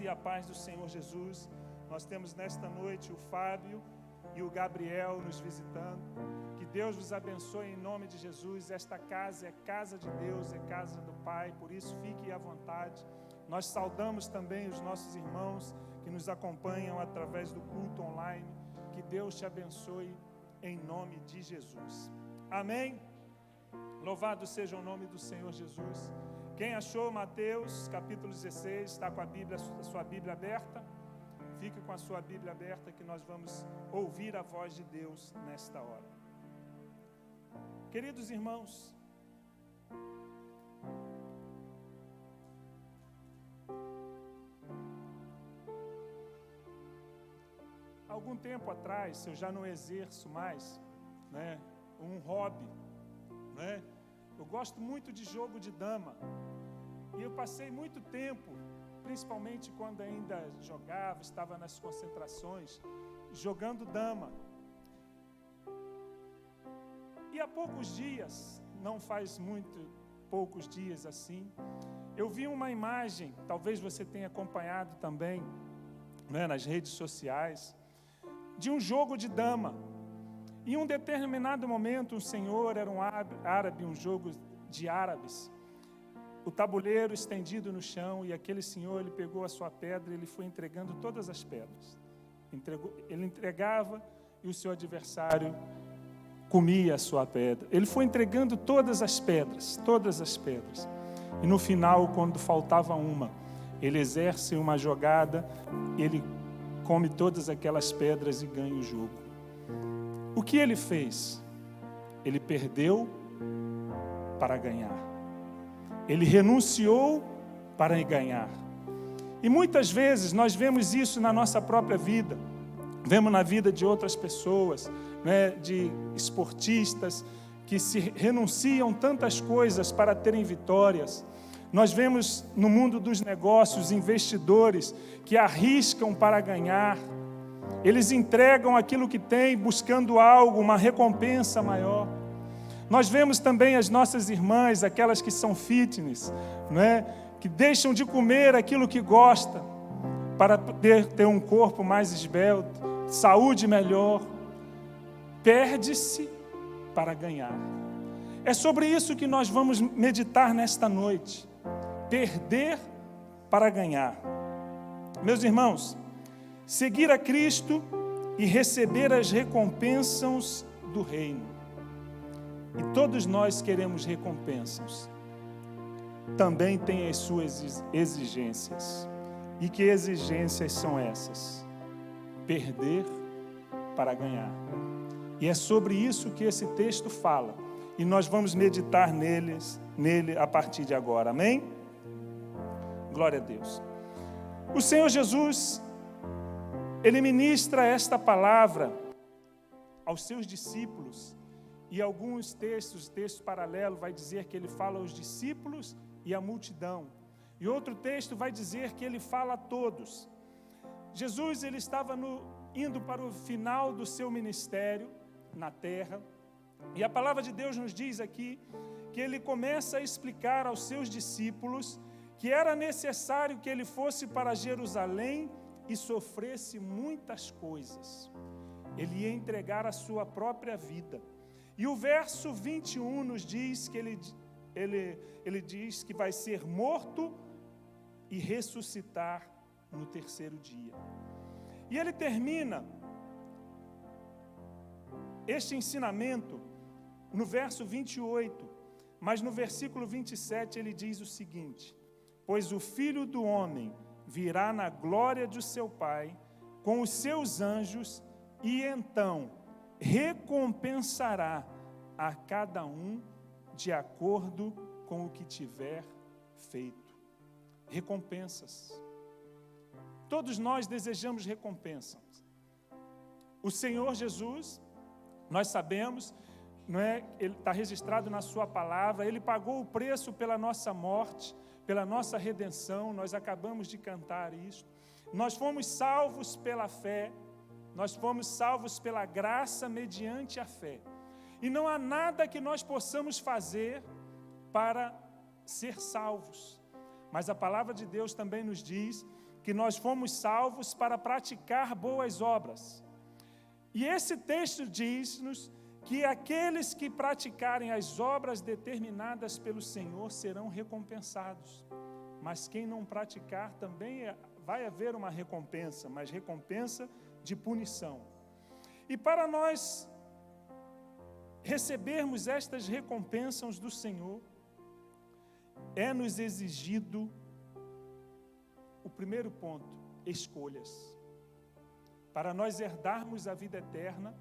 e a paz do Senhor Jesus. Nós temos nesta noite o Fábio e o Gabriel nos visitando. Que Deus vos abençoe em nome de Jesus. Esta casa é casa de Deus, é casa do Pai, por isso fique à vontade. Nós saudamos também os nossos irmãos que nos acompanham através do culto online. Que Deus te abençoe em nome de Jesus. Amém? Louvado seja o nome do Senhor Jesus. Quem achou Mateus capítulo 16, está com a sua Bíblia aberta? Fique com a sua Bíblia aberta que nós vamos ouvir a voz de Deus nesta hora. Queridos irmãos, algum tempo atrás, eu já não exerço mais, um hobby, Eu gosto muito de jogo de dama, e eu passei muito tempo, principalmente quando ainda jogava, estava nas concentrações, jogando dama. E há poucos dias, não faz poucos dias assim, eu vi uma imagem, talvez você tenha acompanhado também, nas redes sociais, de um jogo de dama. Em um determinado momento, um senhor, era um árabe, um jogo de árabes, o tabuleiro estendido no chão, e aquele senhor, ele pegou a sua pedra e ele foi entregando todas as pedras. Ele entregava e o seu adversário comia a sua pedra. Ele foi entregando todas as pedras. E no final, quando faltava uma, ele exerce uma jogada, ele come todas aquelas pedras e ganha o jogo. O que ele fez? Ele perdeu para ganhar. Ele renunciou para ganhar. E muitas vezes nós vemos isso na nossa própria vida. Vemos na vida de outras pessoas, de esportistas que se renunciam tantas coisas para terem vitórias. Nós vemos no mundo dos negócios investidores que arriscam para ganhar. Eles entregam aquilo que têm, buscando algo, uma recompensa maior. Nós vemos também as nossas irmãs, aquelas que são fitness, que deixam de comer aquilo que gosta, para poder ter um corpo mais esbelto, saúde melhor. Perde-se para ganhar. É sobre isso que nós vamos meditar nesta noite. Perder para ganhar. Meus irmãos, seguir a Cristo e receber as recompensas do reino. E todos nós queremos recompensas. Também tem as suas exigências. E que exigências são essas? Perder para ganhar. E é sobre isso que esse texto fala. E nós vamos meditar nele a partir de agora. Amém? Glória a Deus. O Senhor Jesus, Ele ministra esta palavra aos seus discípulos, e alguns textos paralelos vai dizer que Ele fala aos discípulos e à multidão, e outro texto vai dizer que Ele fala a todos. Jesus, Ele estava indo para o final do seu ministério na terra, e a palavra de Deus nos diz aqui que Ele começa a explicar aos seus discípulos que era necessário que Ele fosse para Jerusalém e sofresse muitas coisas. Ele ia entregar a sua própria vida. E o verso 21 nos diz que ele diz que vai ser morto e ressuscitar no terceiro dia. E ele termina este ensinamento no verso 28, mas no versículo 27 ele diz o seguinte: pois o Filho do Homem virá na glória de seu Pai, com os seus anjos, e então recompensará a cada um de acordo com o que tiver feito. Recompensas. Todos nós desejamos recompensas. O Senhor Jesus, nós sabemos, Ele está registrado na sua palavra, Ele pagou o preço pela nossa morte, pela nossa redenção. Nós acabamos de cantar isso. Nós fomos salvos pela fé, nós fomos salvos pela graça mediante a fé. E não há nada que nós possamos fazer para ser salvos. Mas a palavra de Deus também nos diz que nós fomos salvos para praticar boas obras. E esse texto diz-nos que aqueles que praticarem as obras determinadas pelo Senhor serão recompensados. Mas quem não praticar também vai haver uma recompensa, mas recompensa de punição. E para nós recebermos estas recompensas do Senhor, é-nos exigido o primeiro ponto, escolhas. Para nós herdarmos a vida eterna,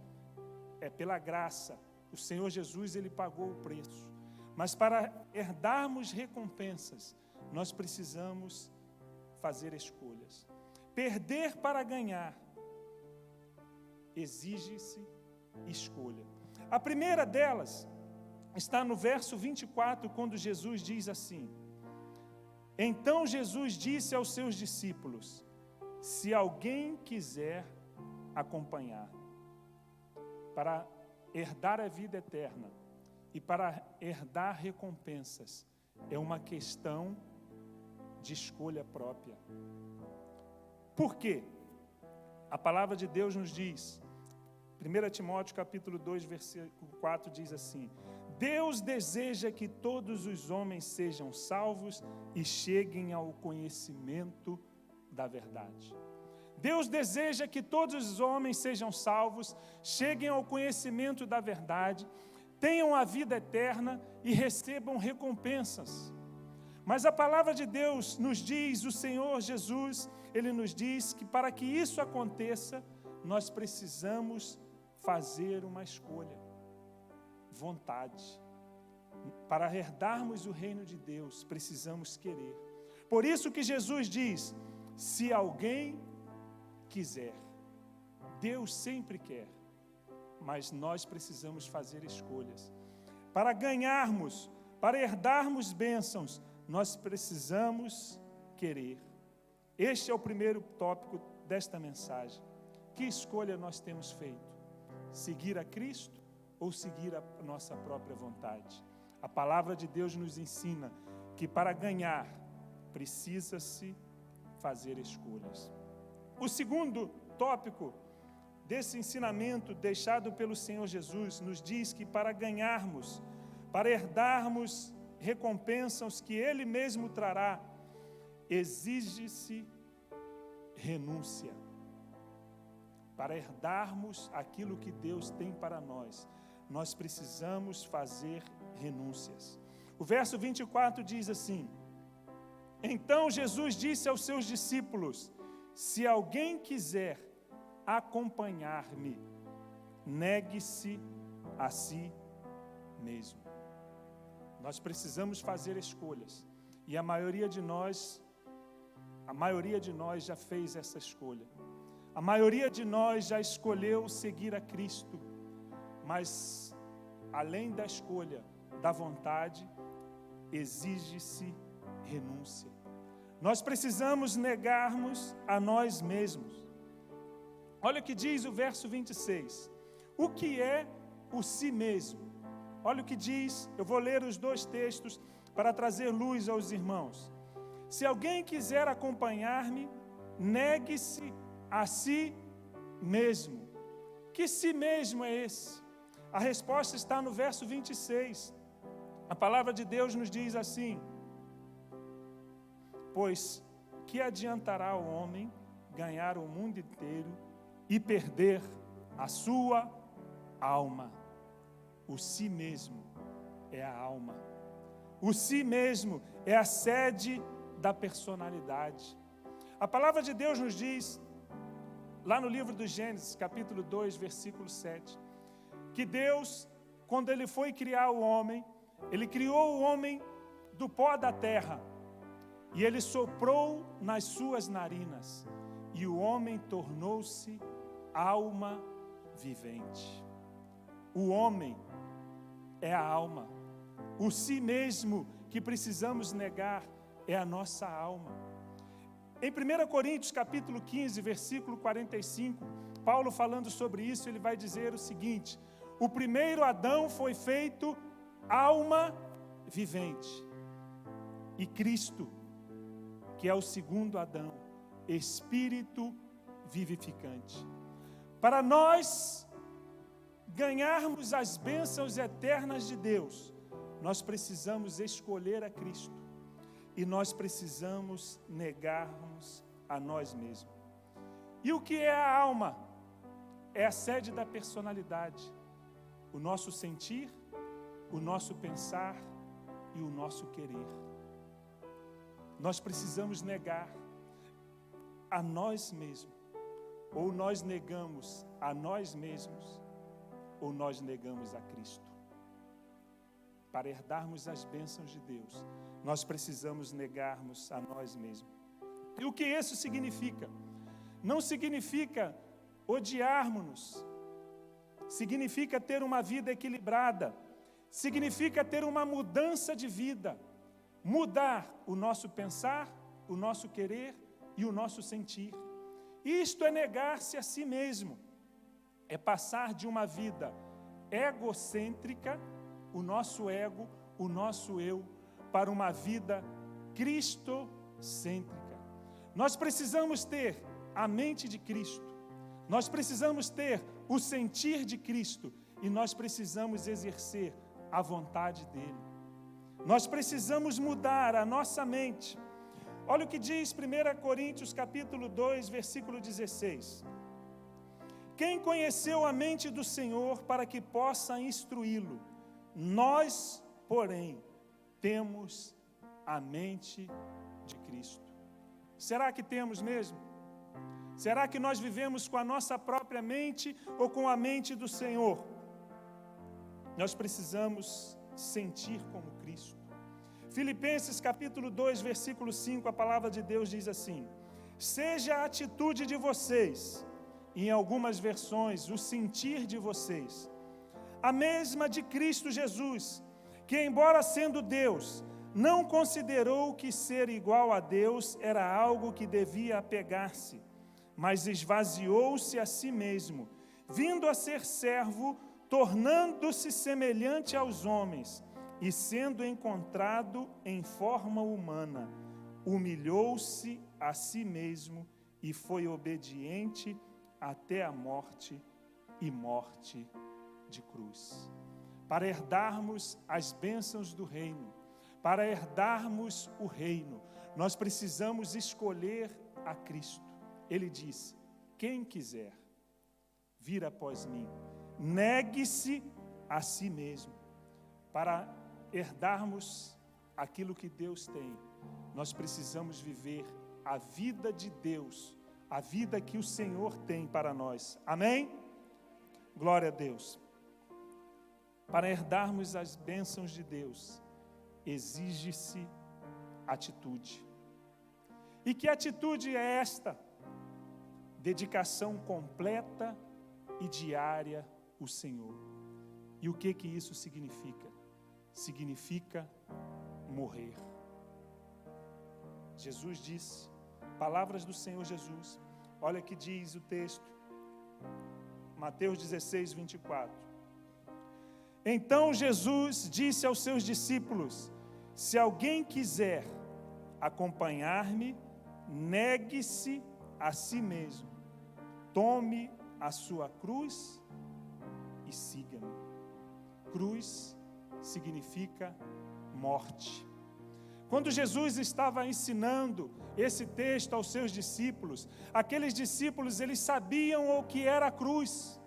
é pela graça. O Senhor Jesus, Ele pagou o preço. Mas para herdarmos recompensas, nós precisamos fazer escolhas. Perder para ganhar, exige-se escolha. A primeira delas está no verso 24, quando Jesus diz assim: então Jesus disse aos seus discípulos: se alguém quiser acompanhar, para herdar a vida eterna e para herdar recompensas, é uma questão de escolha própria. Por quê? A palavra de Deus nos diz, 1 Timóteo capítulo 2, versículo 4 diz assim: Deus deseja que todos os homens sejam salvos e cheguem ao conhecimento da verdade. Deus deseja que todos os homens sejam salvos, cheguem ao conhecimento da verdade, tenham a vida eterna e recebam recompensas. Mas a palavra de Deus nos diz, o Senhor Jesus, Ele nos diz que para que isso aconteça, nós precisamos fazer uma escolha, vontade. Para herdarmos o reino de Deus, precisamos querer. Por isso que Jesus diz, se alguém quiser, Deus sempre quer, mas nós precisamos fazer escolhas. Para ganharmos, para herdarmos bênçãos, nós precisamos querer. Este é o primeiro tópico desta mensagem. Que escolha nós temos feito? Seguir a Cristo ou seguir a nossa própria vontade? A palavra de Deus nos ensina que para ganhar, precisa-se fazer escolhas. O segundo tópico desse ensinamento deixado pelo Senhor Jesus nos diz que para ganharmos, para herdarmos recompensas que Ele mesmo trará, exige-se renúncia. Para herdarmos aquilo que Deus tem para nós, nós precisamos fazer renúncias. O verso 24 diz assim: então Jesus disse aos seus discípulos: se alguém quiser acompanhar-me, negue-se a si mesmo. Nós precisamos fazer escolhas. E a maioria de nós já fez essa escolha. A maioria de nós já escolheu seguir a Cristo. Mas, além da escolha, da vontade, exige-se renúncia. Nós precisamos negarmos a nós mesmos. Olha o que diz o verso 26. O que é o si mesmo? Olha o que diz, eu vou ler os dois textos para trazer luz aos irmãos. Se alguém quiser acompanhar-me, negue-se a si mesmo. Que si mesmo é esse? A resposta está no verso 26. A palavra de Deus nos diz assim: pois que adiantará o homem ganhar o mundo inteiro e perder a sua alma? O si mesmo é a alma. O si mesmo é a sede da personalidade. A palavra de Deus nos diz, lá no livro do Gênesis, capítulo 2, versículo 7, que Deus, quando Ele foi criar o homem, Ele criou o homem do pó da terra, e Ele soprou nas suas narinas, e o homem tornou-se alma vivente. O homem é a alma. O si mesmo que precisamos negar é a nossa alma. Em 1 Coríntios capítulo 15, versículo 45, Paulo falando sobre isso, ele vai dizer o seguinte: o primeiro Adão foi feito alma vivente, e Cristo, que é o segundo Adão, Espírito vivificante. Para nós ganharmos as bênçãos eternas de Deus, nós precisamos escolher a Cristo e nós precisamos negarmos a nós mesmos. E o que é a alma? É a sede da personalidade, o nosso sentir, o nosso pensar e o nosso querer. Nós precisamos negar a nós mesmos, ou nós negamos a nós mesmos, ou nós negamos a Cristo. Para herdarmos as bênçãos de Deus, nós precisamos negarmos a nós mesmos. E o que isso significa? Não significa odiarmos-nos, significa ter uma vida equilibrada, significa ter uma mudança de vida, mudar o nosso pensar, o nosso querer e o nosso sentir. Isto é negar-se a si mesmo, é passar de uma vida egocêntrica, o nosso ego, o nosso eu, para uma vida cristocêntrica. Nós precisamos ter a mente de Cristo, nós precisamos ter o sentir de Cristo e nós precisamos exercer a vontade dEle. Nós precisamos mudar a nossa mente. Olha o que diz 1 Coríntios capítulo 2, versículo 16. Quem conheceu a mente do Senhor para que possa instruí-lo? Nós, porém, temos a mente de Cristo. Será que temos mesmo? Será que nós vivemos com a nossa própria mente ou com a mente do Senhor? Nós precisamos sentir como Cristo. Filipenses capítulo 2, versículo 5, a palavra de Deus diz assim: seja a atitude de vocês, em algumas versões, o sentir de vocês, a mesma de Cristo Jesus, que embora sendo Deus, não considerou que ser igual a Deus era algo que devia apegar-se, mas esvaziou-se a si mesmo, vindo a ser servo, tornando-se semelhante aos homens, e sendo encontrado em forma humana, humilhou-se a si mesmo e foi obediente até a morte e morte de cruz. Para herdarmos as bênçãos do reino, para herdarmos o reino, nós precisamos escolher a Cristo. Ele disse: quem quiser vir após mim, negue-se a si mesmo. Para herdarmos aquilo que Deus tem, nós precisamos viver a vida de Deus, a vida que o Senhor tem para nós. Amém? Glória a Deus. Para herdarmos as bênçãos de Deus, exige-se atitude. E que atitude é esta? Dedicação completa e diária ao Senhor. E o que isso significa? Significa morrer. Jesus disse, palavras do Senhor Jesus, olha que diz o texto, Mateus 16, 24. Então Jesus disse aos seus discípulos: se alguém quiser acompanhar-me, negue-se a si mesmo, tome a sua cruz e siga-me. Cruz significa morte. Quando Jesus estava ensinando esse texto aos seus discípulos, aqueles discípulos, eles sabiam o que era a cruz.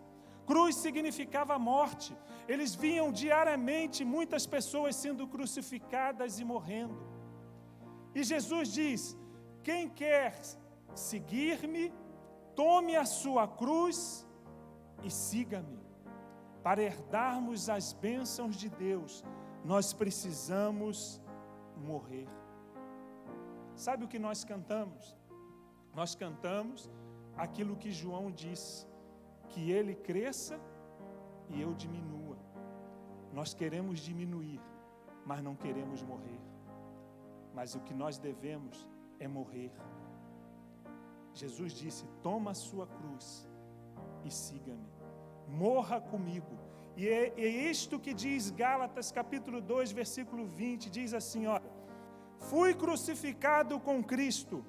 Cruz significava morte. Eles viam diariamente muitas pessoas sendo crucificadas e morrendo. E Jesus diz: quem quer seguir-me, tome a sua cruz e siga-me. Para herdarmos as bênçãos de Deus, nós precisamos morrer. Sabe o que nós cantamos? Nós cantamos aquilo que João disse, que ele cresça e eu diminua. Nós queremos diminuir, mas não queremos morrer. Mas o que nós devemos é morrer. Jesus disse: toma a sua cruz e siga-me. Morra comigo. E é isto que diz Gálatas capítulo 2, versículo 20, diz assim, olha: fui crucificado com Cristo,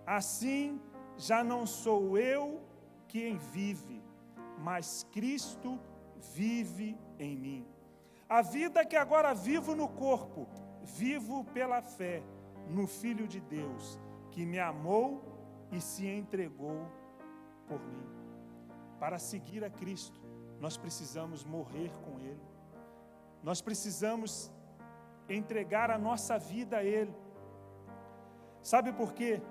assim já não sou eu quem vive, mas Cristo vive em mim. A vida que agora vivo no corpo, vivo pela fé no Filho de Deus, que me amou e se entregou por mim. Para seguir a Cristo, nós precisamos morrer com Ele. Nós precisamos entregar a nossa vida a Ele. Sabe por quê?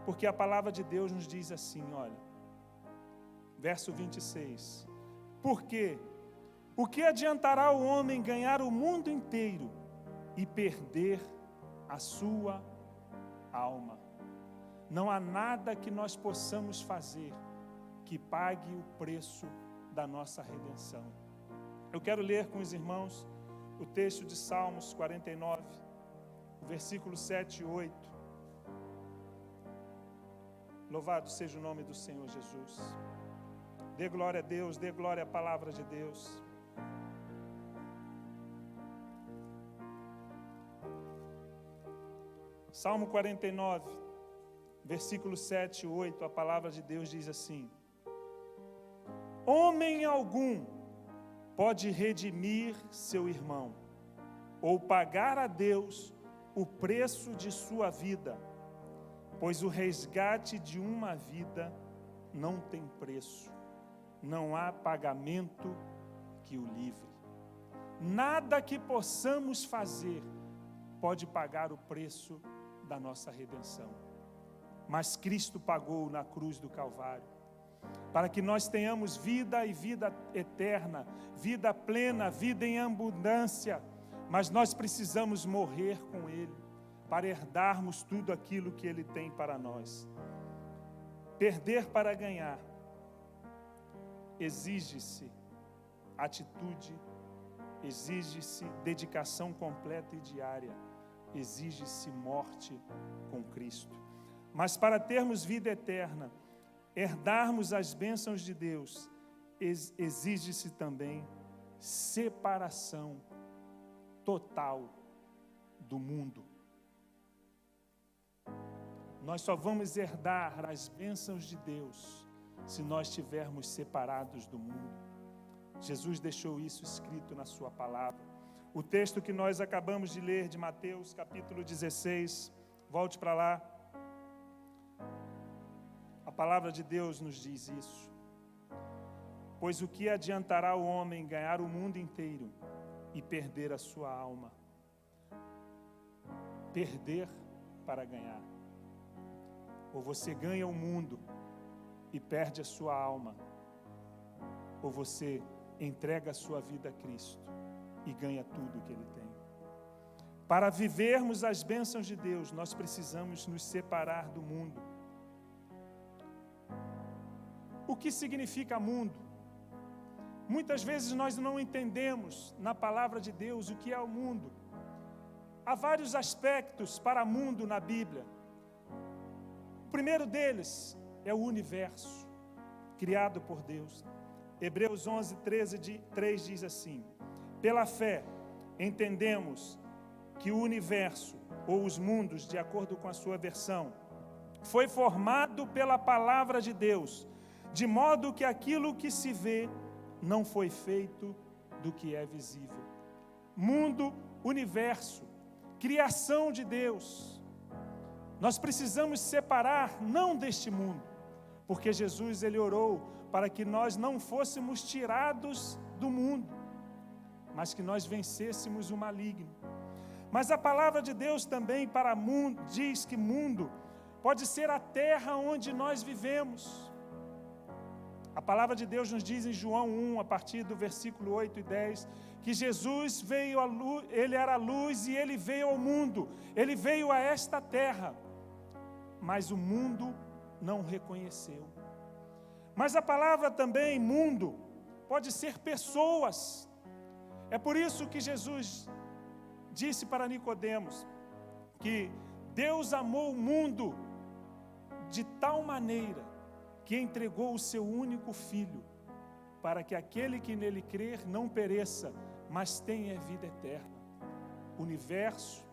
Porque a palavra de Deus nos diz assim, olha, verso 26. Porque o que adiantará o homem ganhar o mundo inteiro e perder a sua alma? Não há nada que nós possamos fazer que pague o preço da nossa redenção. Eu quero ler com os irmãos o texto de Salmos 49, versículos 7 e 8. Louvado seja o nome do Senhor Jesus. Dê glória a Deus, dê glória à palavra de Deus. Salmo 49, versículo 7 e 8, a palavra de Deus diz assim: homem algum pode redimir seu irmão, ou pagar a Deus o preço de sua vida, pois o resgate de uma vida não tem preço, não há pagamento que o livre. Nada que possamos fazer pode pagar o preço da nossa redenção. Mas Cristo pagou na cruz do Calvário, para que nós tenhamos vida e vida eterna, vida plena, vida em abundância. Mas nós precisamos morrer com Ele, para herdarmos tudo aquilo que Ele tem para nós. Perder para ganhar exige-se atitude, exige-se dedicação completa e diária, exige-se morte com Cristo. Mas para termos vida eterna, herdarmos as bênçãos de Deus, exige-se também separação total do mundo. Nós só vamos herdar as bênçãos de Deus se nós estivermos separados do mundo. Jesus deixou isso escrito na sua palavra. O texto que nós acabamos de ler de Mateus, capítulo 16, volte para lá. A palavra de Deus nos diz isso. Pois o que adiantará o homem ganhar o mundo inteiro e perder a sua alma? Perder para ganhar. Ou você ganha o mundo e perde a sua alma, ou você entrega a sua vida a Cristo e ganha tudo que Ele tem. Para vivermos as bênçãos de Deus, nós precisamos nos separar do mundo. O que significa mundo? Muitas vezes nós não entendemos na palavra de Deus o que é o mundo. Há vários aspectos para mundo na Bíblia. O primeiro deles é o universo, criado por Deus. Hebreus 11, 3 diz assim: pela fé, entendemos que o universo, ou os mundos, de acordo com a sua versão, foi formado pela palavra de Deus, de modo que aquilo que se vê não foi feito do que é visível. Mundo, universo, criação de Deus. Nós precisamos separar, não deste mundo, porque Jesus, Ele orou para que nós não fôssemos tirados do mundo, mas que nós vencêssemos o maligno. Mas a palavra de Deus também para mundo diz que mundo pode ser a terra onde nós vivemos. A palavra de Deus nos diz em João 1, a partir do versículo 8 e 10, que Jesus veio à luz, Ele era a luz e Ele veio ao mundo, Ele veio a esta terra, mas o mundo não o reconheceu. Mas a palavra também, mundo, pode ser pessoas. É por isso que Jesus disse para Nicodemos que Deus amou o mundo de tal maneira que entregou o seu único Filho, para que aquele que nele crer não pereça, mas tenha vida eterna. Universo,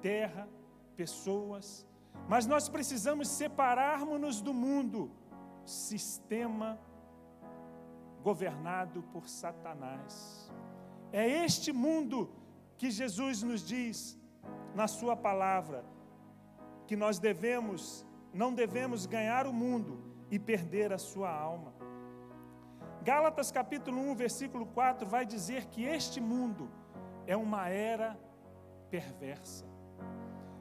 terra, pessoas. Mas nós precisamos separarmos-nos do mundo, sistema governado por Satanás. É este mundo que Jesus nos diz na sua palavra, que nós não devemos ganhar o mundo e perder a sua alma. Gálatas capítulo 1, versículo 4 vai dizer que este mundo é uma era perversa.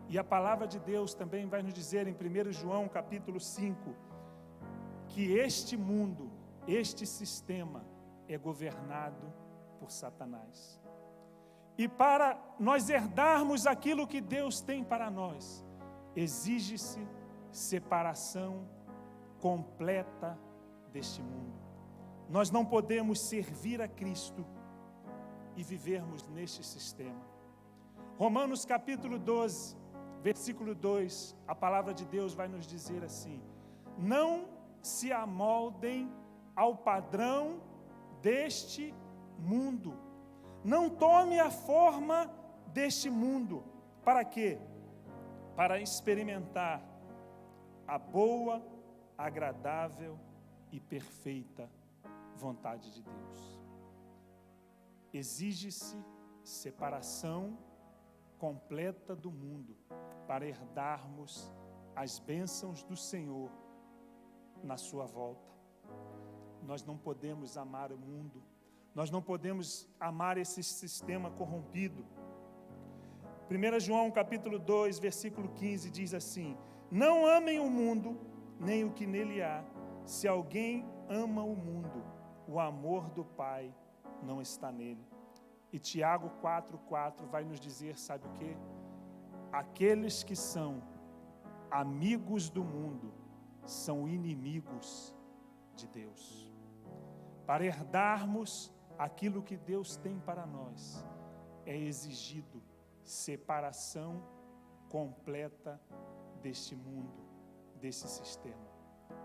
E a palavra de Deus também vai nos dizer em 1 João capítulo 5, que este mundo, este sistema é governado por Satanás. E para nós herdarmos aquilo que Deus tem para nós, exige-se separação completa deste mundo. Nós não podemos servir a Cristo e vivermos neste sistema. Romanos capítulo 12, versículo 2, a palavra de Deus vai nos dizer assim: não se amoldem ao padrão deste mundo. Não tome a forma deste mundo. Para quê? Para experimentar a boa, agradável e perfeita vontade de Deus. Exige-se separação completa do mundo para herdarmos as bênçãos do Senhor na sua volta. Nós não podemos amar o mundo, nós não podemos amar esse sistema corrompido. 1 João capítulo 2, versículo 15 diz assim: não amem o mundo, nem o que nele há. Se alguém ama o mundo, o amor do Pai não está nele. E Tiago 4,4 vai nos dizer, sabe o quê? Aqueles que são amigos do mundo são inimigos de Deus. Para herdarmos aquilo que Deus tem para nós, é exigido separação completa deste mundo, desse sistema.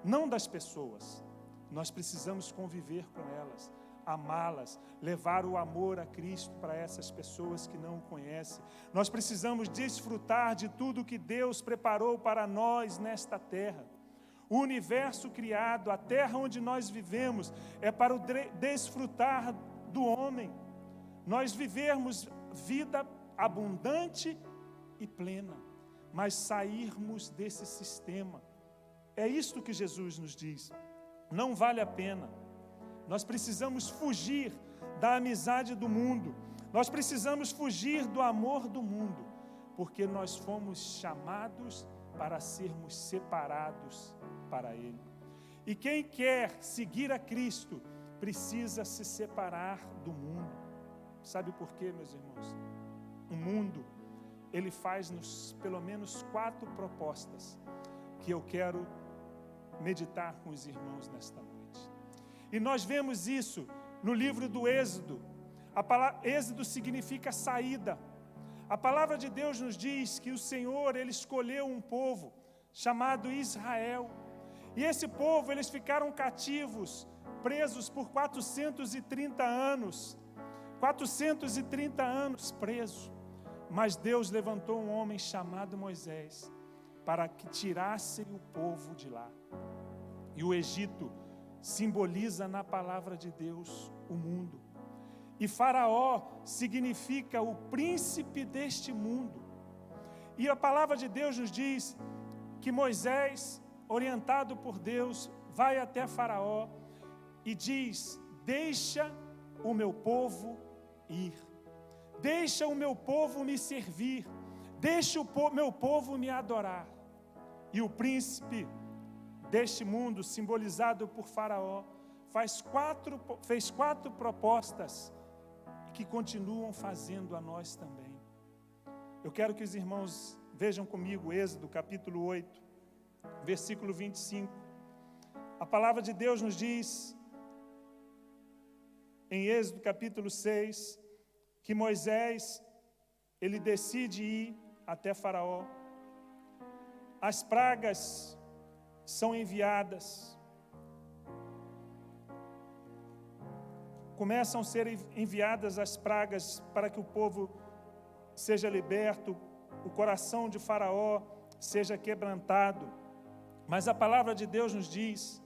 Não das pessoas, nós precisamos conviver com elas, amá-las, levar o amor a Cristo para essas pessoas que não o conhecem. Nós precisamos desfrutar de tudo que Deus preparou para nós nesta terra. O universo criado, a terra onde nós vivemos, é para o desfrutar do homem. Nós vivermos vida abundante e plena, mas sairmos desse sistema. É isto que Jesus nos diz. Não vale a pena. Nós precisamos fugir da amizade do mundo. Nós precisamos fugir do amor do mundo, porque nós fomos chamados para sermos separados para Ele. E quem quer seguir a Cristo precisa se separar do mundo. Sabe por quê, meus irmãos? O mundo, ele faz-nos pelo menos 4 propostas que eu quero meditar com os irmãos nesta noite. E nós vemos isso no livro do Êxodo. A palavra Êxodo significa saída. A palavra de Deus nos diz que o Senhor, Ele escolheu um povo chamado Israel. E esse povo, eles ficaram cativos, presos por 430 anos. 430 anos presos. Mas Deus levantou um homem chamado Moisés para que tirasse o povo de lá. E o Egito simboliza na palavra de Deus o mundo. E Faraó significa o príncipe deste mundo. E a palavra de Deus nos diz que Moisés, orientado por Deus, vai até Faraó e diz: deixa o meu povo ir. Deixa o meu povo me servir. Deixa o meu povo me adorar. E o príncipe deste mundo, simbolizado por Faraó, fez 4 propostas que continuam fazendo a nós também. Eu quero que os irmãos vejam comigo Êxodo capítulo 8, versículo 25. A palavra de Deus nos diz, em Êxodo capítulo 6, que Moisés, ele decide ir até Faraó. As pragas são enviadas. Começam a ser enviadas as pragas para que o povo seja liberto. O coração de Faraó seja quebrantado. Mas a palavra de Deus nos diz,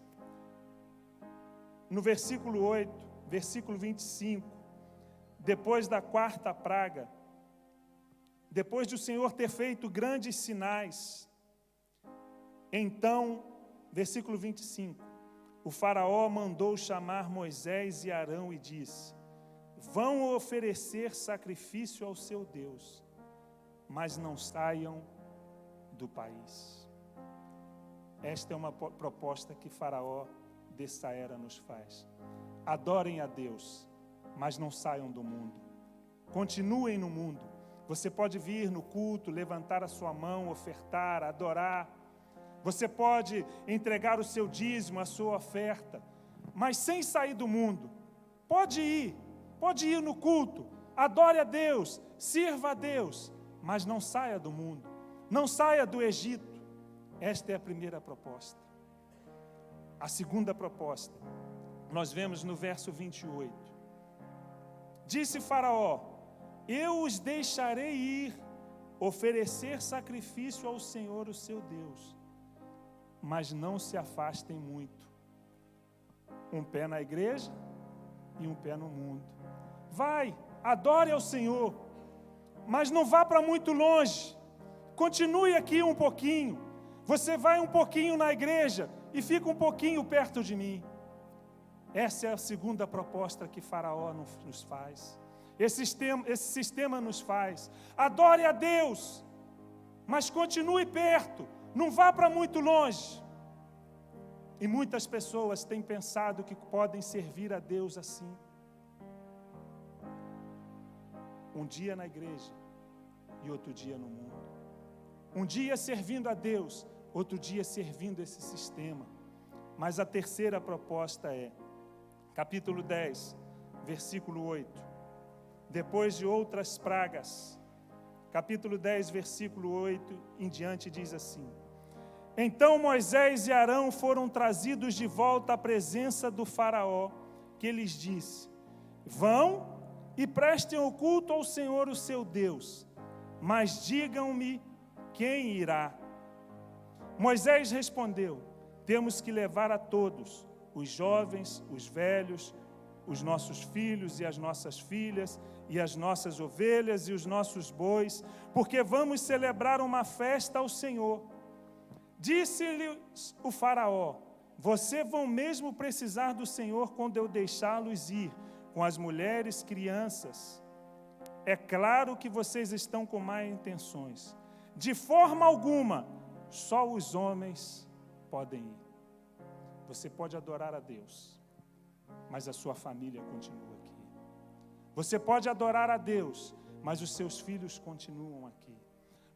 no versículo 8, versículo 25, depois da quarta praga, depois de o Senhor ter feito grandes sinais, então, versículo 25, o faraó mandou chamar Moisés e Arão e disse: vão oferecer sacrifício ao seu Deus, mas não saiam do país. Esta é uma proposta que Faraó dessa era nos faz. Adorem a Deus, mas não saiam do mundo. Continuem no mundo. Você pode vir no culto, levantar a sua mão, ofertar, adorar. Você pode entregar o seu dízimo, a sua oferta, mas sem sair do mundo. Pode ir no culto, adore a Deus, sirva a Deus, mas não saia do mundo, não saia do Egito. Esta é a primeira proposta. A segunda proposta, nós vemos no verso 28. Disse Faraó: eu os deixarei ir, oferecer sacrifício ao Senhor, o seu Deus, mas não se afastem muito. Um pé na igreja e um pé no mundo. Vai, adore ao Senhor, mas não vá para muito longe. Continue aqui um pouquinho. Você vai um pouquinho na igreja e fica um pouquinho perto de mim. Essa é a segunda proposta que Faraó nos faz. Esse sistema nos faz. Adore a Deus, mas continue perto. Não vá para muito longe. E muitas pessoas têm pensado que podem servir a Deus assim. Um dia na igreja e outro dia no mundo. Um dia servindo a Deus, outro dia servindo esse sistema. Mas a terceira proposta é, capítulo 10, versículo 8. Depois de outras pragas, capítulo 10, versículo 8 em diante diz assim: então Moisés e Arão foram trazidos de volta à presença do faraó, que lhes disse: vão e prestem o culto ao Senhor, o seu Deus, mas digam-me quem irá. Moisés respondeu: temos que levar a todos, os jovens, os velhos, os nossos filhos e as nossas filhas, e as nossas ovelhas e os nossos bois, porque vamos celebrar uma festa ao Senhor. Disse-lhe o faraó: vocês vão mesmo precisar do Senhor quando eu deixá-los ir, com as mulheres, crianças. É claro que vocês estão com más intenções. De forma alguma, só os homens podem ir. Você pode adorar a Deus, mas a sua família continua aqui. Você pode adorar a Deus, mas os seus filhos continuam aqui.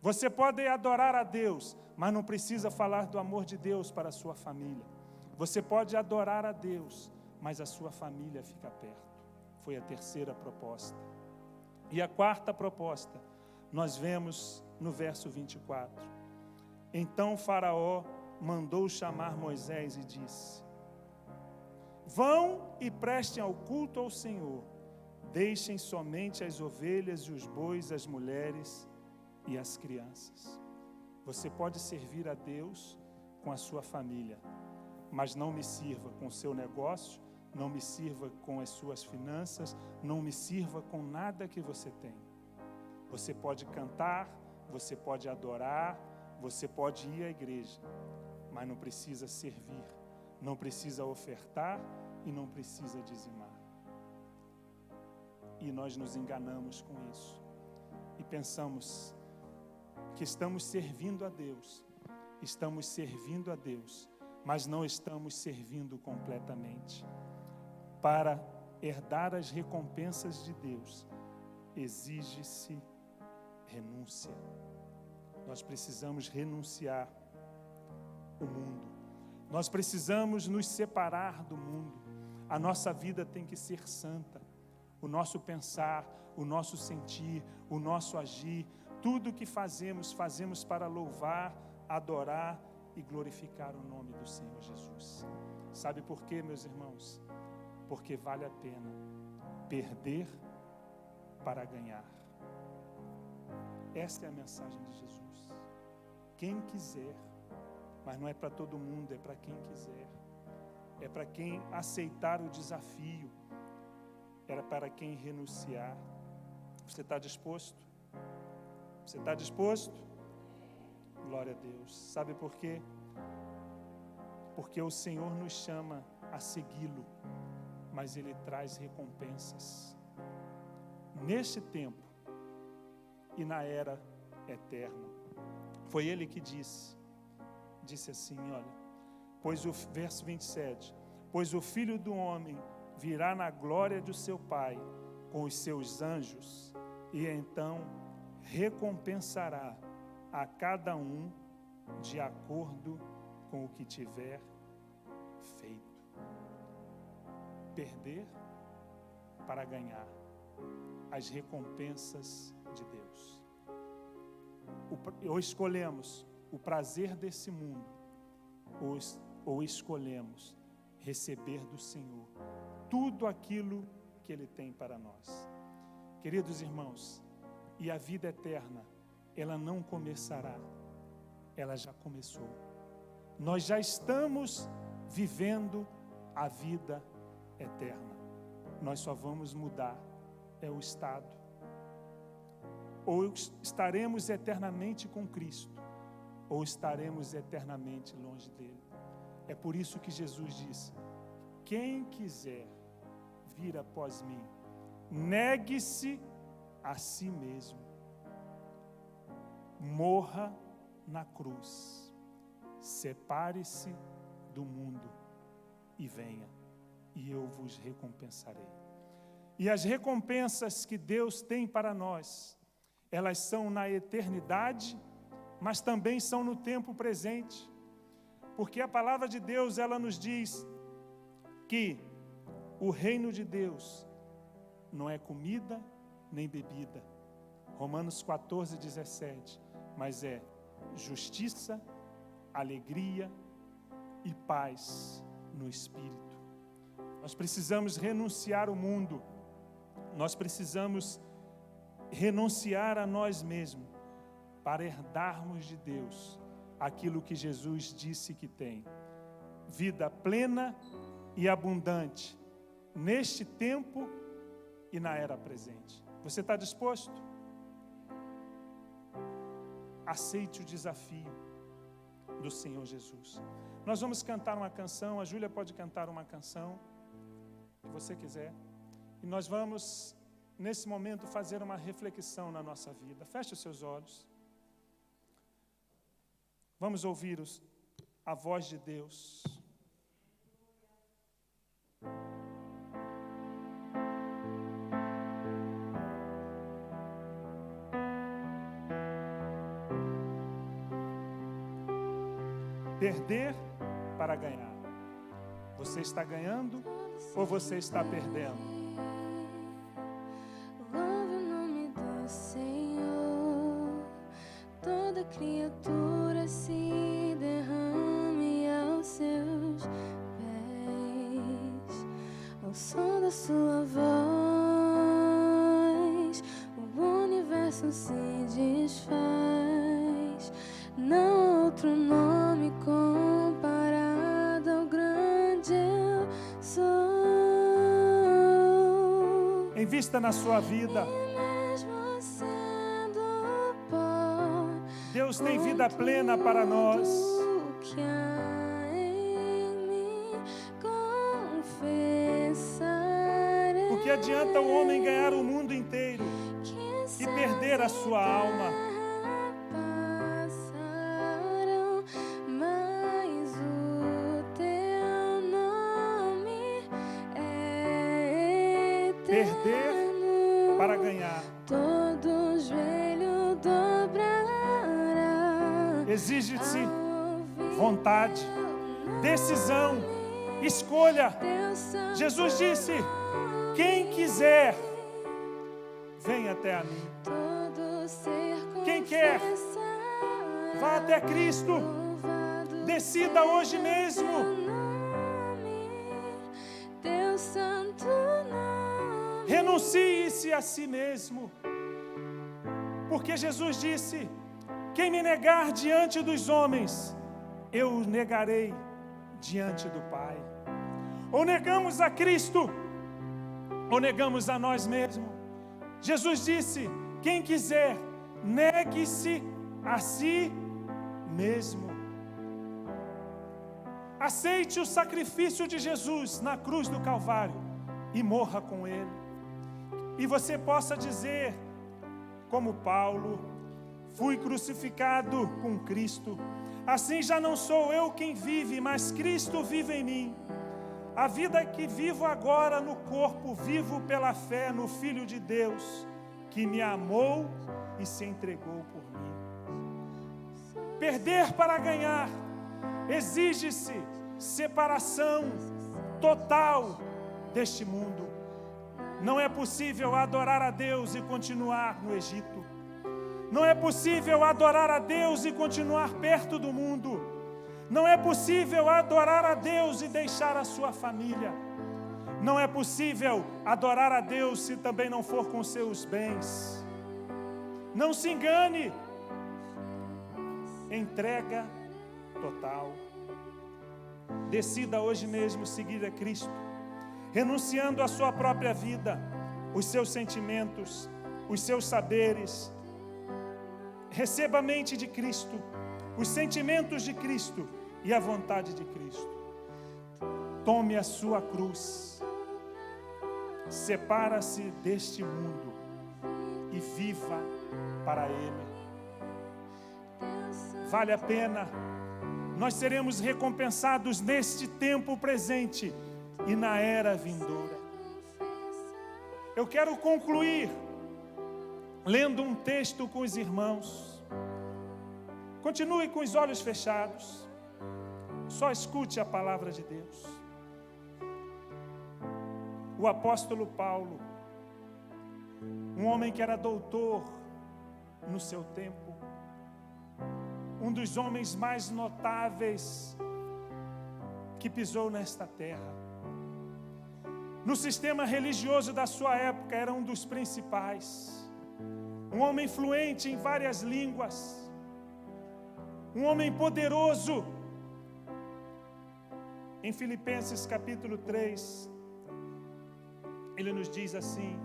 Você pode adorar a Deus, mas não precisa falar do amor de Deus para a sua família. Você pode adorar a Deus, mas a sua família fica perto. Foi a terceira proposta. E a quarta proposta, nós vemos no verso 24. Então Faraó mandou chamar Moisés e disse: vão e prestem ao culto ao Senhor. Deixem somente as ovelhas e os bois, as mulheres e as crianças. Você pode servir a Deus com a sua família, mas não me sirva com o seu negócio, não me sirva com as suas finanças, não me sirva com nada que você tem. Você pode cantar, você pode adorar, você pode ir à igreja, mas não precisa servir, não precisa ofertar e não precisa dizimar. E nós nos enganamos com isso e pensamos que estamos servindo a Deus, mas não estamos servindo completamente. Para herdar as recompensas de Deus, exige-se renúncia. Nós precisamos renunciar o mundo. Nós precisamos nos separar do mundo. A nossa vida tem que ser santa. O nosso pensar, o nosso sentir, o nosso agir, tudo o que fazemos, fazemos para louvar, adorar e glorificar o nome do Senhor Jesus. Sabe por quê, meus irmãos? Porque vale a pena perder para ganhar. Essa é a mensagem de Jesus. quem quiser. Mas não é para todo mundo, é para quem quiser. É para quem aceitar o desafio. Era para quem renunciar. Você está disposto? Você está disposto? Glória a Deus. Sabe por quê? Porque o Senhor nos chama a segui-lo, mas Ele traz recompensas neste tempo e na era eterna. Foi Ele que disse assim, olha, verso 27, pois o Filho do Homem virá na glória do seu Pai com os seus anjos, e então recompensará a cada um de acordo com o que tiver feito. Perder para ganhar as recompensas de Deus. Ou escolhemos o prazer desse mundo, ou escolhemos receber do Senhor tudo aquilo que Ele tem para nós. Queridos irmãos, e a vida eterna, ela não começará, ela já começou. Nós já estamos vivendo a vida eterna. Nós só vamos mudar o estado. Ou estaremos eternamente com Cristo, ou estaremos eternamente longe dele. É por isso que Jesus disse: quem quiser vir após mim, negue-se a si mesmo, morra na cruz, separe-se do mundo e venha, e eu vos recompensarei. E as recompensas que Deus tem para nós, elas são na eternidade, mas também são no tempo presente, porque a palavra de Deus, ela nos diz que o reino de Deus não é comida nem bebida, Romanos 14:17, mas é justiça, alegria e paz no Espírito. Nós precisamos renunciar ao mundo, nós precisamos renunciar a nós mesmos, para herdarmos de Deus aquilo que Jesus disse que tem: vida plena e abundante, neste tempo e na era presente. Você está disposto? Aceite o desafio do Senhor Jesus. Nós vamos cantar uma canção, a Júlia pode cantar uma canção, que você quiser, e nós vamos, nesse momento, fazer uma reflexão na nossa vida. Feche os seus olhos. Vamos ouvir a voz de Deus. Perder para ganhar. Você está ganhando ou você está perdendo? Louve o nome do Senhor, toda criatura se derrame aos seus pés, ao som da sua voz, o universo se desfaz. Não há outro nome comparado ao grande eu sou. Invista na sua vida. Deus tem vida plena para nós. O que adianta o homem ganhar o mundo inteiro e perder a sua alma? Perder para ganhar. Todo joelho dobrará. Exige-se vontade, decisão, escolha. Jesus disse: quem quiser, vem até a mim. Quem quer, vá até Cristo. Decida hoje mesmo. Renuncie-se a si mesmo, porque Jesus disse: quem me negar diante dos homens, eu o negarei diante do Pai. Ou negamos a Cristo, ou negamos a nós mesmos. Jesus disse: quem quiser, negue-se a si mesmo. Aceite o sacrifício de Jesus na cruz do Calvário e morra com Ele. E você possa dizer, como Paulo: fui crucificado com Cristo. Assim já não sou eu quem vive, mas Cristo vive em mim. A vida que vivo agora no corpo, vivo pela fé no Filho de Deus, que me amou e se entregou por mim. Perder para ganhar exige-se separação total deste mundo. Não é possível adorar a Deus e continuar no Egito. Não é possível adorar a Deus e continuar perto do mundo. Não é possível adorar a Deus e deixar a sua família. Não é possível adorar a Deus se também não for com seus bens. Não se engane. Entrega total. Decida hoje mesmo seguir a Cristo, renunciando à sua própria vida, os seus sentimentos, os seus saberes. Receba a mente de Cristo, os sentimentos de Cristo e a vontade de Cristo. Tome a sua cruz, separa-se deste mundo e viva para Ele. Vale a pena. Nós seremos recompensados neste tempo presente e na era vindoura. Eu quero concluir lendo um texto com os irmãos. Continue com os olhos fechados. Só escute a palavra de Deus. O apóstolo Paulo, um homem que era doutor no seu tempo, um dos homens mais notáveis que pisou nesta terra. No sistema religioso da sua época, era um dos principais. Um homem fluente em várias línguas. Um homem poderoso. Em Filipenses capítulo 3, ele nos diz assim.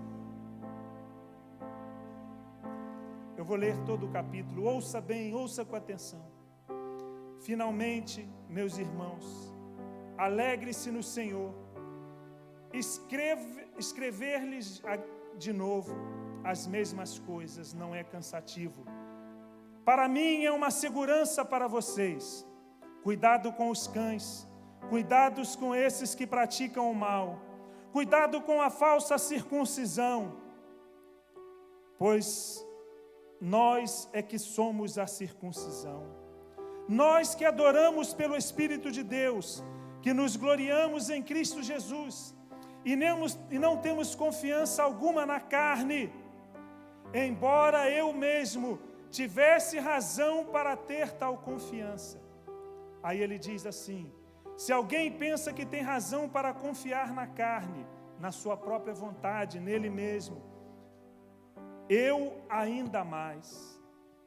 Eu vou ler todo o capítulo. Ouça bem, ouça com atenção. Finalmente, meus irmãos, alegre-se no Senhor. Escrever-lhes de novo as mesmas coisas não é cansativo. Para mim é uma segurança para vocês. Cuidado com os cães, cuidados com esses que praticam o mal, cuidado com a falsa circuncisão, pois nós é que somos a circuncisão. Nós que adoramos pelo Espírito de Deus, que nos gloriamos em Cristo Jesus, e não temos confiança alguma na carne, embora eu mesmo tivesse razão para ter tal confiança. Aí ele diz assim: se alguém pensa que tem razão para confiar na carne, na sua própria vontade, nele mesmo, eu ainda mais,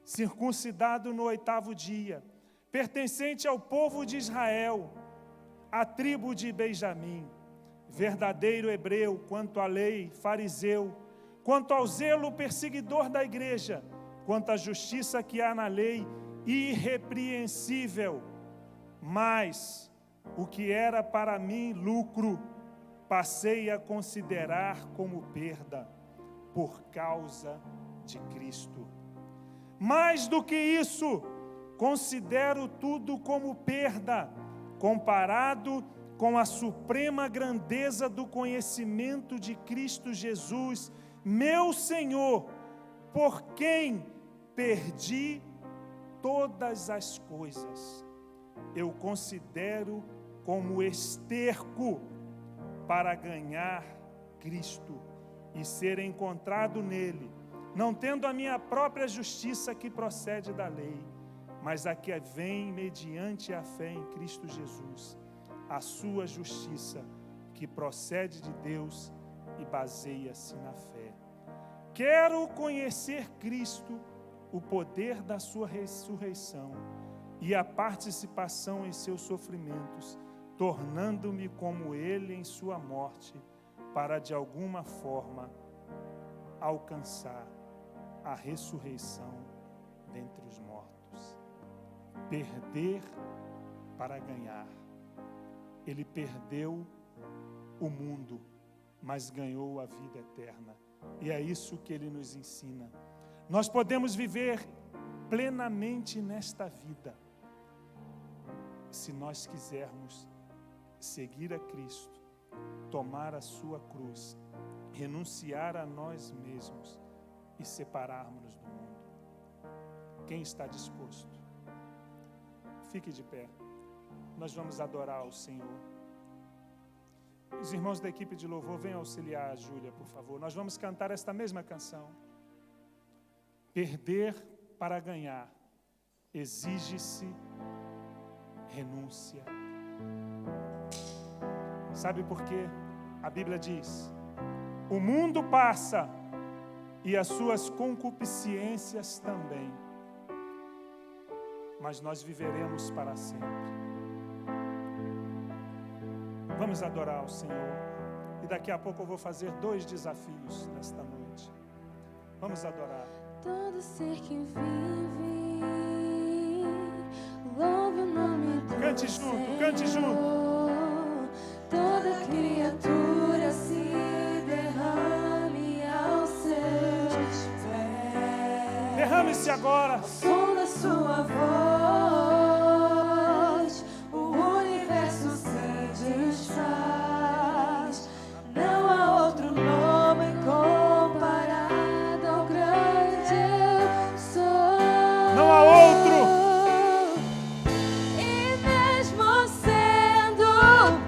circuncidado no 8º dia, pertencente ao povo de Israel, à tribo de Benjamim, verdadeiro hebreu quanto à lei, fariseu, quanto ao zelo perseguidor da igreja, quanto à justiça que há na lei, irrepreensível. Mas o que era para mim lucro, passei a considerar como perda, por causa de Cristo. Mais do que isso, considero tudo como perda, comparado com a suprema grandeza do conhecimento de Cristo Jesus, meu Senhor, por quem perdi todas as coisas. Eu considero como esterco para ganhar Cristo e ser encontrado nele, não tendo a minha própria justiça que procede da lei, mas a que vem mediante a fé em Cristo Jesus, a sua justiça que procede de Deus e baseia-se na fé. Quero conhecer Cristo, o poder da sua ressurreição e a participação em seus sofrimentos, tornando-me como ele em sua morte, para de alguma forma alcançar a ressurreição dentre os mortos. Perder para ganhar. Ele perdeu o mundo, mas ganhou a vida eterna. E é isso que ele nos ensina. Nós podemos viver plenamente nesta vida, se nós quisermos seguir a Cristo, tomar a sua cruz, renunciar a nós mesmos e separarmos-nos do mundo. Quem está disposto? Fique de pé. Nós vamos adorar o Senhor. Os irmãos da equipe de louvor, venham auxiliar a Júlia, por favor. Nós vamos cantar esta mesma canção. Perder para ganhar exige-se renúncia. Sabe por quê? A Bíblia diz: o mundo passa e as suas concupiscências também, mas nós viveremos para sempre. Vamos adorar o Senhor. E daqui a pouco eu vou fazer 2 desafios nesta noite. Vamos adorar. Todo ser que vive, louve o nome do Cante junto, Senhor. cante junto. Toda criatura se derrame aos seus pés. Derrame-se agora. Ao som da sua voz, o universo se desfaz. Não há outro nome comparado ao grande eu sou. Não há outro. E mesmo sendo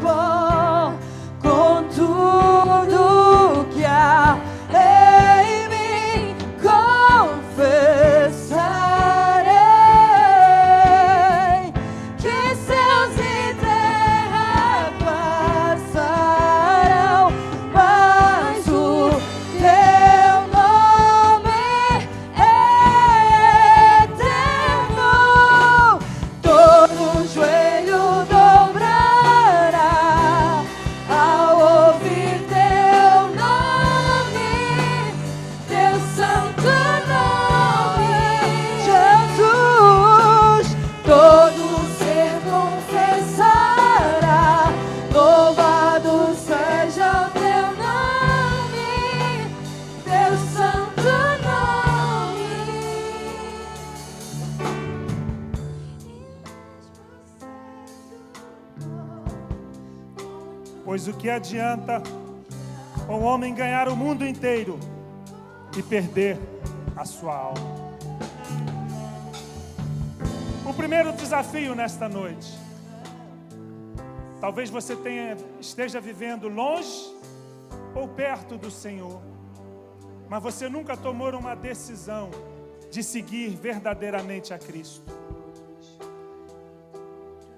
bom, com tudo que há em mim, confessarei que céus e terra passarão, mas o teu nome é eterno. Todo joelho dobrará ao ouvir teu nome, teu santo nome, Jesus. Todo ser confessará, louvado seja o teu nome, teu santo nome. Pois o que adianta um homem ganhar o mundo inteiro e perder a sua alma? O primeiro desafio nesta noite. Talvez você esteja vivendo longe ou perto do Senhor, mas você nunca tomou uma decisão de seguir verdadeiramente a Cristo.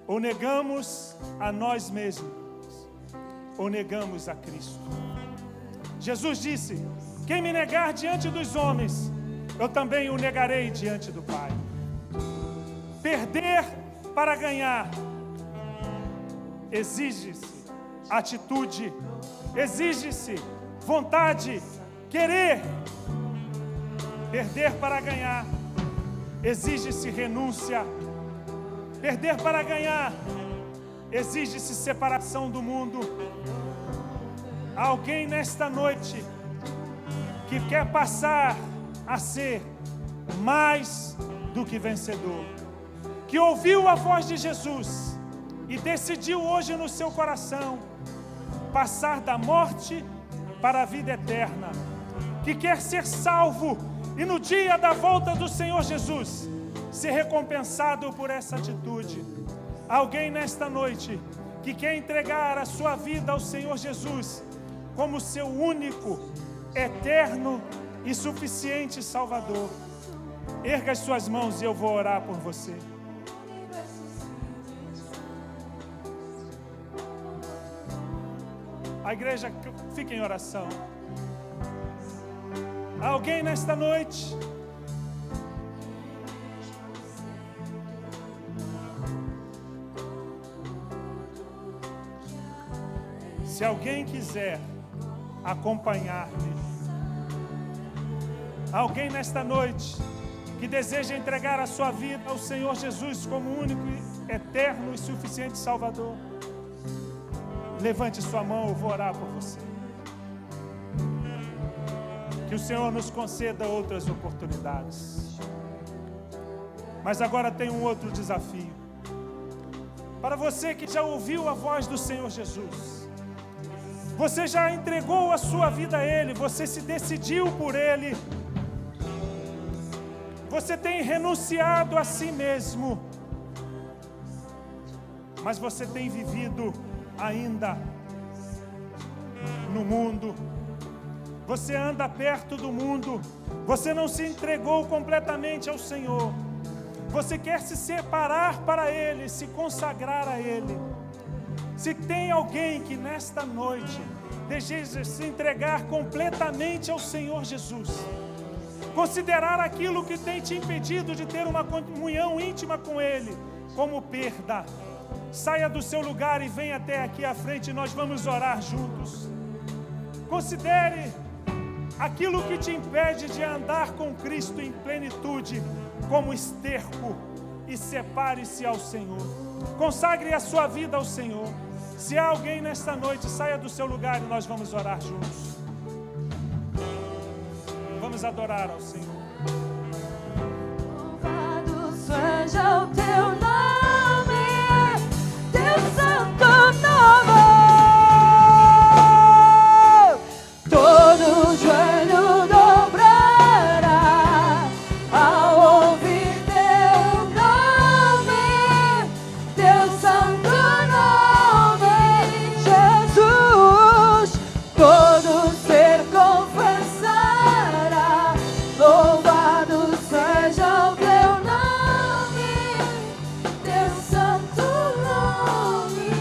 Ou negamos a nós mesmos, ou negamos a Cristo. Jesus disse: quem me negar diante dos homens, eu também o negarei diante do Pai. Perder para ganhar exige-se atitude, exige-se vontade, querer. Perder para ganhar exige-se renúncia. Perder para ganhar exige-se separação do mundo. Há alguém nesta noite que quer passar a ser mais do que vencedor, que ouviu a voz de Jesus e decidiu hoje no seu coração passar da morte para a vida eterna, que quer ser salvo e no dia da volta do Senhor Jesus ser recompensado por essa atitude. Alguém nesta noite que quer entregar a sua vida ao Senhor Jesus como seu único, eterno e suficiente Salvador. Erga as suas mãos e eu vou orar por você. A igreja fica em oração. Há alguém nesta noite Se alguém quiser acompanhar-me, alguém nesta noite que deseja entregar a sua vida ao Senhor Jesus como único, eterno e suficiente Salvador, levante sua mão, eu vou orar por você. Que o Senhor nos conceda outras oportunidades. Mas agora tem um outro desafio. Para você que já ouviu a voz do Senhor Jesus, você já entregou a sua vida a Ele, você se decidiu por Ele, você tem renunciado a si mesmo, mas você tem vivido ainda no mundo, você anda perto do mundo, você não se entregou completamente ao Senhor, você quer se separar para Ele, se consagrar a Ele. Se tem alguém que nesta noite deseja se entregar completamente ao Senhor Jesus, considerar aquilo que tem te impedido de ter uma comunhão íntima com Ele como perda, saia do seu lugar e venha até aqui à frente e nós vamos orar juntos. Considere aquilo que te impede de andar com Cristo em plenitude como esterco e separe-se ao Senhor. Consagre a sua vida ao Senhor. Se há alguém nesta noite, saia do seu lugar e nós vamos orar juntos. Vamos adorar ao Senhor. Louvado seja o teu nome, teu santo nome. Todo joelho dobrará ao ouvir teu nome, teu santo nome, Jesus. Todo ser confessará, louvado seja o teu nome, teu santo nome.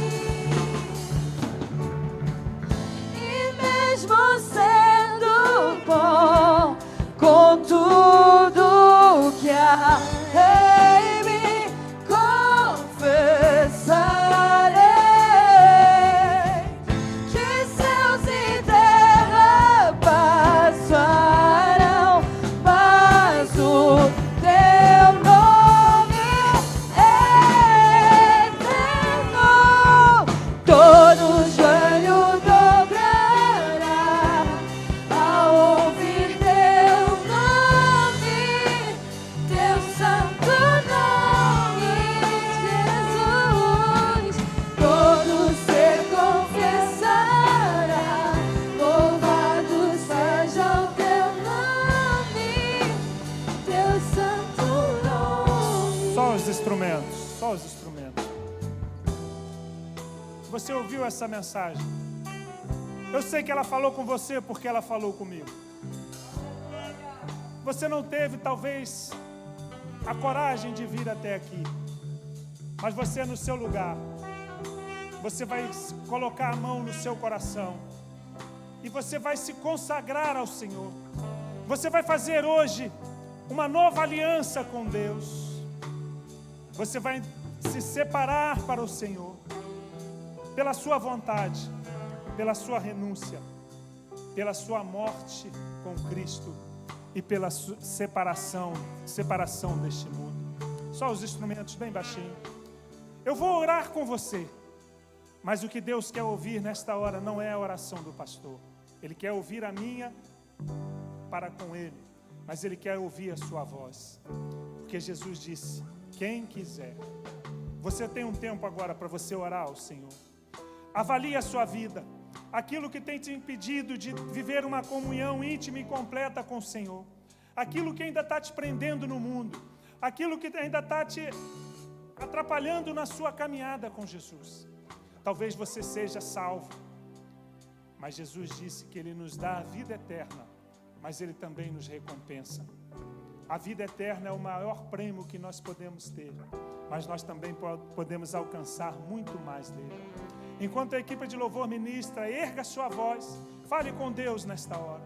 E mesmo sendo bom, com tudo que há em mim, confessarei que céus e terra passarão, mas o teu nome é eterno. Todo joelho dobrará ao ouvir teu nome, teu santo nome, Jesus. Todo ser confessará, louvado seja o teu nome, teu santo nome. Só os instrumentos, só os instrumentos. Você ouviu essa mensagem? Eu sei que ela falou com você porque ela falou comigo. Você não teve, talvez, a coragem de vir até aqui, mas você no seu lugar, você vai colocar a mão no seu coração e você vai se consagrar ao Senhor. Você vai fazer hoje uma nova aliança com Deus. Você vai se separar para o Senhor, pela sua vontade, pela sua renúncia, pela sua morte com Cristo e pela separação deste mundo. Só os instrumentos bem baixinho. Eu vou orar com você, mas o que Deus quer ouvir nesta hora não é a oração do pastor. Ele quer ouvir a minha para com Ele, mas Ele quer ouvir a sua voz. Porque Jesus disse, quem quiser. Você tem um tempo agora para você orar ao Senhor. Avalie a sua vida. Aquilo que tem te impedido de viver uma comunhão íntima e completa com o Senhor. Aquilo que ainda está te prendendo no mundo. Aquilo que ainda está te atrapalhando na sua caminhada com Jesus. Talvez você seja salvo. Mas Jesus disse que Ele nos dá a vida eterna. Mas Ele também nos recompensa. A vida eterna é o maior prêmio que nós podemos ter, mas nós também podemos alcançar muito mais dele. Enquanto a equipe de louvor ministra, erga sua voz, fale com Deus nesta hora.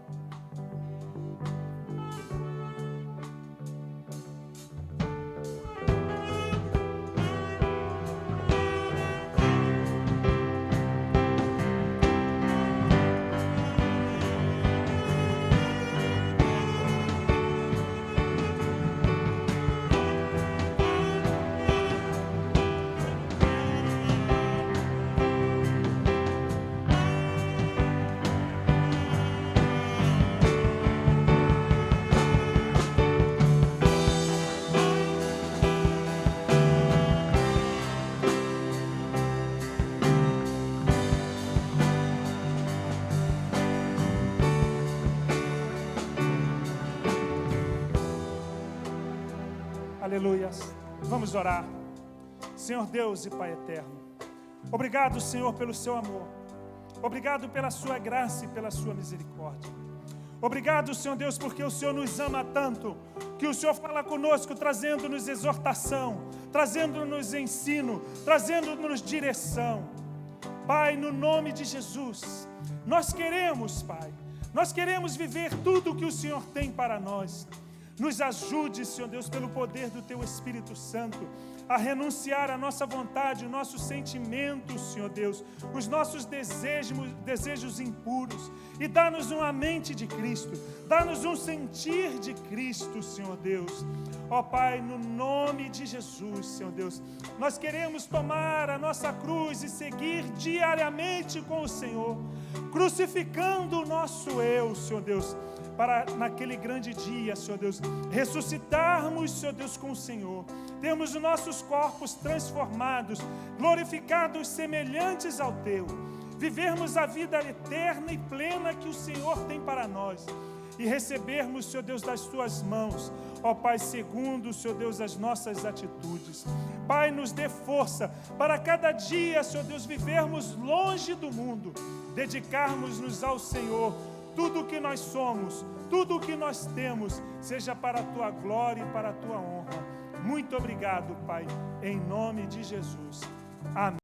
Aleluias. Vamos orar. Senhor Deus e Pai eterno, obrigado, Senhor, pelo seu amor. Obrigado pela sua graça e pela sua misericórdia. Obrigado, Senhor Deus, porque o Senhor nos ama tanto, que o Senhor fala conosco, trazendo-nos exortação, trazendo-nos ensino, trazendo-nos direção. Pai, no nome de Jesus, nós queremos, Pai, nós queremos viver tudo o que o Senhor tem para nós. Nos ajude, Senhor Deus, pelo poder do Teu Espírito Santo, a renunciar à nossa vontade, os nossos sentimentos, Senhor Deus, os nossos desejos impuros, e dá-nos uma mente de Cristo, dá-nos um sentir de Cristo, Senhor Deus. Ó Pai, no nome de Jesus, Senhor Deus, nós queremos tomar a nossa cruz e seguir diariamente com o Senhor, crucificando o nosso eu, Senhor Deus, para naquele grande dia, Senhor Deus, ressuscitarmos, Senhor Deus, com o Senhor, termos os nossos corpos transformados, glorificados, semelhantes ao Teu, vivermos a vida eterna e plena que o Senhor tem para nós, e recebermos, Senhor Deus, das Tuas mãos, ó Pai, segundo, Senhor Deus, as nossas atitudes. Pai, nos dê força para cada dia, Senhor Deus, vivermos longe do mundo, dedicarmos-nos ao Senhor. Tudo o que nós somos, tudo o que nós temos, seja para a Tua glória e para a Tua honra. Muito obrigado, Pai, em nome de Jesus. Amém.